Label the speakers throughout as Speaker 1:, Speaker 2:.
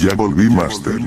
Speaker 1: Ya volví, Master.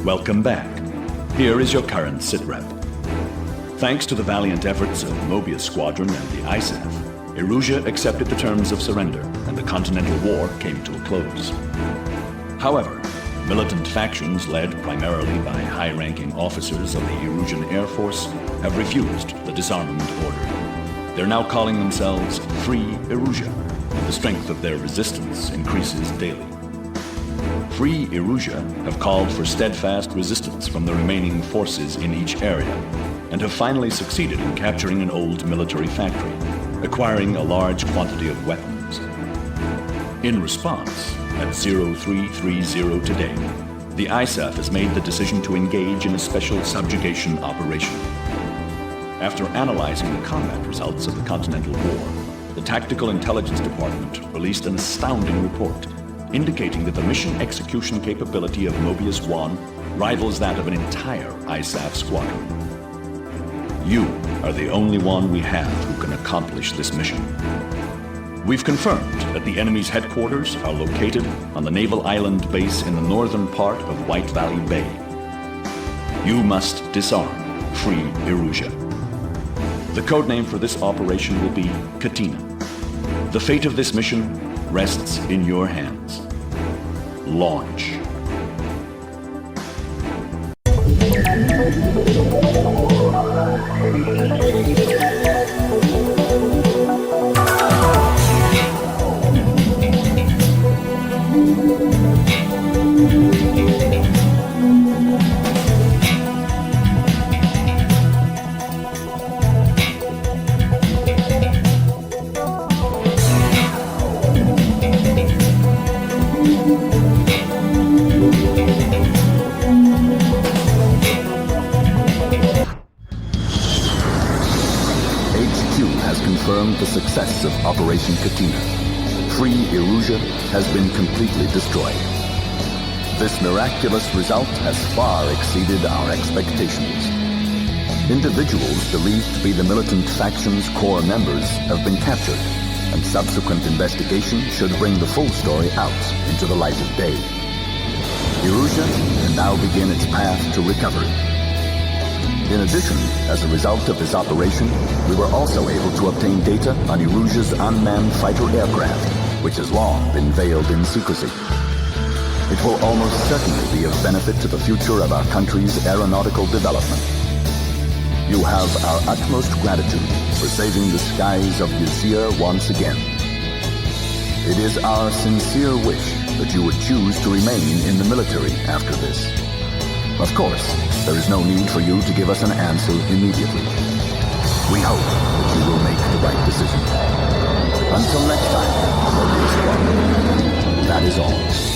Speaker 2: Welcome back. Here is your current sitrep. Thanks to the valiant efforts of Mobius Squadron and the ISAF, Erusia accepted the terms of surrender and the Continental War came to a close. However, militant factions led primarily by high-ranking officers of the Erusian Air Force have refused the disarmament order. They're now calling themselves Free Erusia, and the strength of their resistance increases daily. Free Erusia have called for steadfast resistance from the remaining forces in each area, and have finally succeeded in capturing an old military factory, acquiring a large quantity of weapons. In response, at 0330 today, the ISAF has made the decision to engage in a special subjugation operation. After analyzing the combat results of the Continental War, the Tactical Intelligence Department released an astounding report indicating that the mission execution capability of Mobius 1 rivals that of an entire ISAF squadron. You are the only one we have who can accomplish this mission. We've confirmed that the enemy's headquarters are located on the naval island base in the northern part of White Valley Bay. You must disarm Free Erusia. The codename for this operation will be Katina. The fate of this mission rests in your hands. Launch.
Speaker 1: Confirmed the success of Operation Katina. Free Erusia has been completely destroyed. This miraculous result has far exceeded our expectations. Individuals believed to be the militant faction's core members have been captured, and subsequent investigation should bring the full story out into the light of day. Erusia can now begin its path to recovery. In addition, as a result of this operation, we were also able to obtain data on Erusia's unmanned fighter aircraft, which has long been veiled in secrecy. It will almost certainly be of benefit to the future of our country's aeronautical development. You have our utmost gratitude for saving the skies of Yazir once again. It is our sincere wish that you would choose to remain in the military after this. Of course, there is no need for you to give us an answer immediately. We hope that you will make the right decision. Until next time, that is all.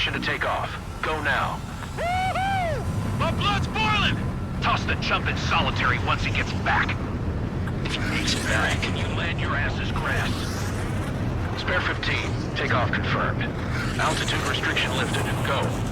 Speaker 3: permission to take off. Go now.
Speaker 4: My blood's boiling! Toss the chump in solitary once he gets back. If he makes it back, can you land your ass's grass?
Speaker 3: Spare 15. Takeoff confirmed. Altitude restriction lifted. Go.